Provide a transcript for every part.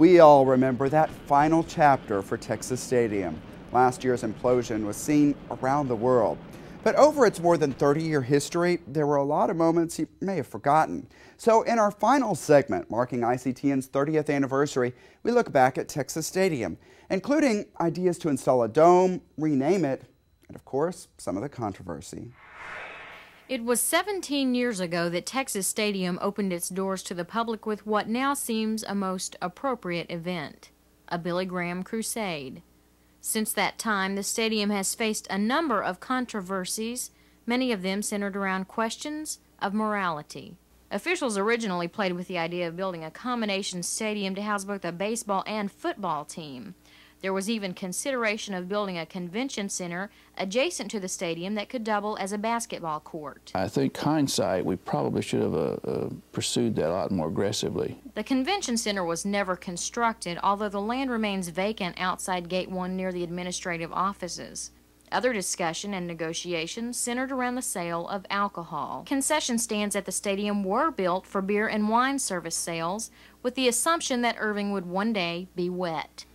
We all remember that final chapter for Texas Stadium. Last year's implosion was seen around the world. But over its more than 30-year history, there were a lot of moments you may have forgotten. So in our final segment, marking ICTN's 30th anniversary, we look back at Texas Stadium, including ideas to install a dome, rename it, and of course, some of the controversy. It was 17 years ago that Texas Stadium opened its doors to the public with what now seems a most appropriate event, a Billy Graham crusade. Since that time, the stadium has faced a number of controversies, many of them centered around questions of morality. Officials originally played with the idea of building a combination stadium to house both a baseball and football team. There was even consideration of building a convention center adjacent to the stadium that could double as a basketball court. I think hindsight, we probably should have pursued that a lot more aggressively. The convention center was never constructed, although the land remains vacant outside Gate 1 near the administrative offices. Other discussion and negotiations centered around the sale of alcohol. Concession stands at the stadium were built for beer and wine service sales, with the assumption that Irving would one day be wet.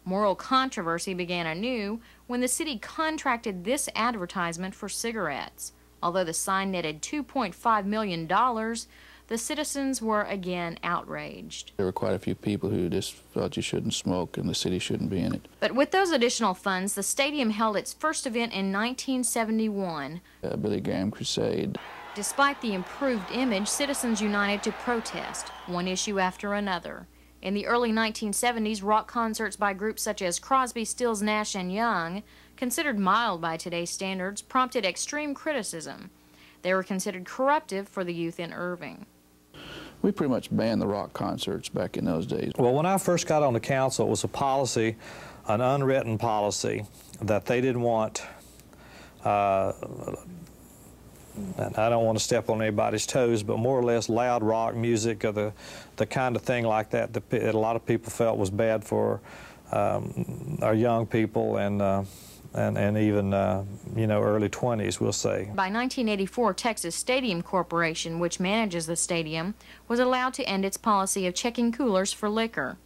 Moral controversy began anew when the city contracted this advertisement for cigarettes. Although the sign netted $2.5 million, the citizens were again outraged. There were quite a few people who just felt you shouldn't smoke and the city shouldn't be in it. But with those additional funds, the stadium held its first event in 1971. Billy Graham crusade. Despite the improved image, citizens united to protest, one issue after another. In the early 1970s, rock concerts by groups such as Crosby, Stills, Nash and Young, considered mild by today's standards, prompted extreme criticism. They were considered corruptive for the youth in Irving. We pretty much banned the rock concerts back in those days. Well, when I first got on the council, it was a policy, an unwritten policy, that they didn't want, and I don't want to step on anybody's toes, but more or less loud rock music or the kind of thing like that that a lot of people felt was bad for our young people and even, you know, early 20s, we'll say. By 1984, Texas Stadium Corporation, which manages the stadium, was allowed to end its policy of checking coolers for liquor.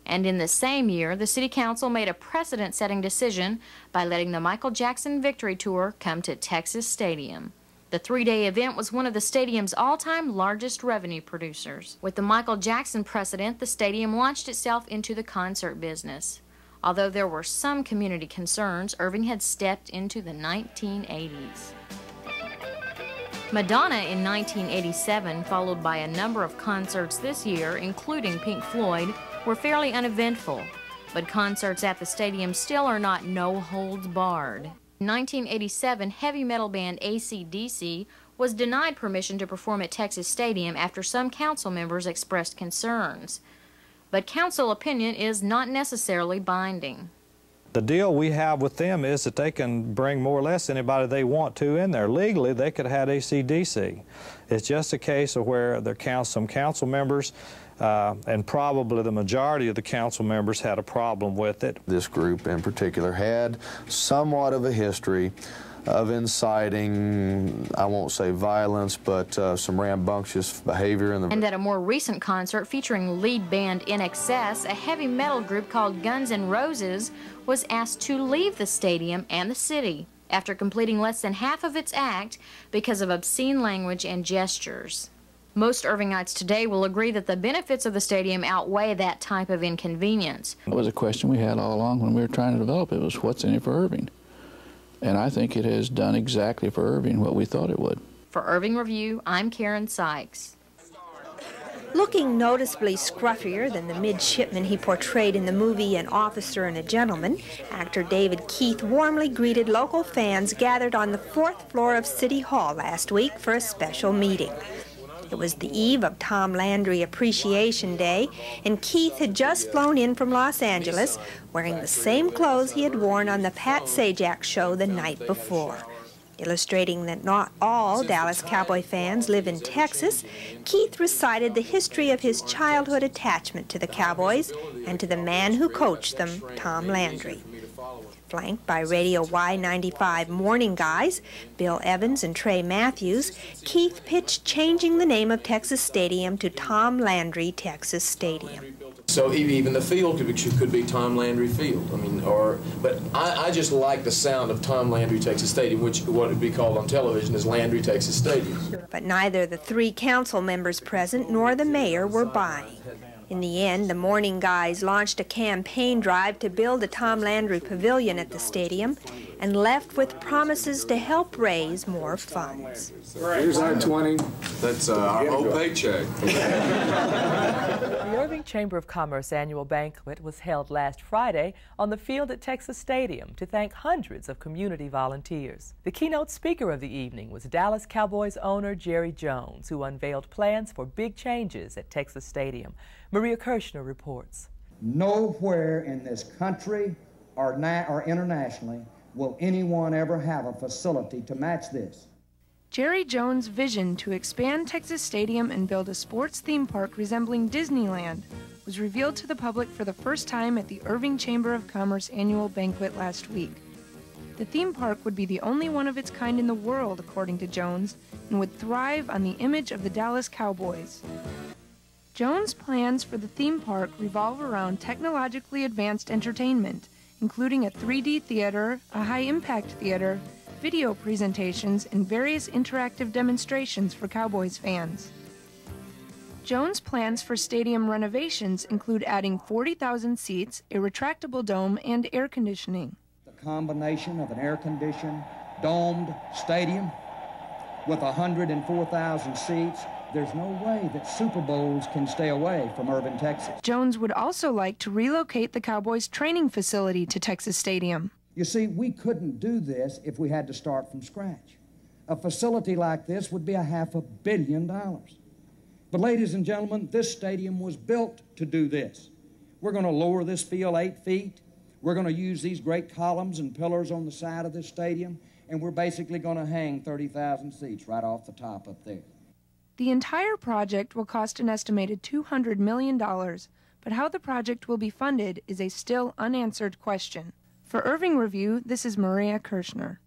And in the same year, the City Council made a precedent-setting decision by letting the Michael Jackson Victory Tour come to Texas Stadium. The three-day event was one of the stadium's all-time largest revenue producers. With the Michael Jackson precedent, the stadium launched itself into the concert business. Although there were some community concerns, Irving had stepped into the 1980s. Madonna in 1987, followed by a number of concerts this year, including Pink Floyd, were fairly uneventful. But concerts at the stadium still are not no-holds-barred. In 1987, heavy metal band ICTN was denied permission to perform at Texas Stadium after some council members expressed concerns. But council opinion is not necessarily binding. The deal we have with them is that they can bring more or less anybody they want to in there. Legally, they could have had ICTN. It's just a case of where some council members and probably the majority of the council members had a problem with it. This group in particular had somewhat of a history of inciting, I won't say violence, but some rambunctious behavior. And at a more recent concert featuring lead band INXS, a heavy metal group called Guns N' Roses was asked to leave the stadium and the city after completing less than half of its act because of obscene language and gestures. Most Irvingites today will agree that the benefits of the stadium outweigh that type of inconvenience. It was a question we had all along when we were trying to develop it, was what's in it for Irving? And I think it has done exactly for Irving what we thought it would. For Irving Review, I'm Karen Sykes. Looking noticeably scruffier than the midshipman he portrayed in the movie An Officer and a Gentleman, actor David Keith warmly greeted local fans gathered on the 4th floor of City Hall last week for a special meeting. It was the eve of Tom Landry Appreciation Day, and Keith had just flown in from Los Angeles wearing the same clothes he had worn on the Pat Sajak show the night before. Illustrating that not all Dallas Cowboy fans live in Texas, Keith recited the history of his childhood attachment to the Cowboys and to the man who coached them, Tom Landry. Flanked by Radio Y95 morning guys, Bill Evans and Trey Matthews, Keith pitched changing the name of Texas Stadium to Tom Landry Texas Stadium. So even the field could be Tom Landry Field. I mean, but I just like the sound of Tom Landry Texas Stadium, which what would be called on television is Landry Texas Stadium. But neither the 3 council members present nor the mayor were buying. In the end, the morning guys launched a campaign drive to build a Tom Landry pavilion at the stadium and left with promises to help raise more funds. Here's our 20. That's our whole paycheck. The Irving Chamber of Commerce annual banquet was held last Friday on the field at Texas Stadium to thank hundreds of community volunteers. The keynote speaker of the evening was Dallas Cowboys owner Jerry Jones, who unveiled plans for big changes at Texas Stadium. Maria Kirshner reports. Nowhere in this country or internationally will anyone ever have a facility to match this. Jerry Jones' vision to expand Texas Stadium and build a sports theme park resembling Disneyland was revealed to the public for the first time at the Irving Chamber of Commerce annual banquet last week. The theme park would be the only one of its kind in the world, according to Jones, and would thrive on the image of the Dallas Cowboys. Jones' plans for the theme park revolve around technologically advanced entertainment, including a 3D theater, a high-impact theater, video presentations, and various interactive demonstrations for Cowboys fans. Jones' plans for stadium renovations include adding 40,000 seats, a retractable dome, and air conditioning. The combination of an air-conditioned, domed stadium with 104,000 seats, there's no way that Super Bowls can stay away from Irving, Texas. Jones would also like to relocate the Cowboys' training facility to Texas Stadium. You see, we couldn't do this if we had to start from scratch. A facility like this would be $500 million. But ladies and gentlemen, this stadium was built to do this. We're going to lower this field 8 feet. We're going to use these great columns and pillars on the side of this stadium, and we're basically going to hang 30,000 seats right off the top up there. The entire project will cost an estimated $200 million, but how the project will be funded is a still unanswered question. For Irving Review, this is Maria Kirshner.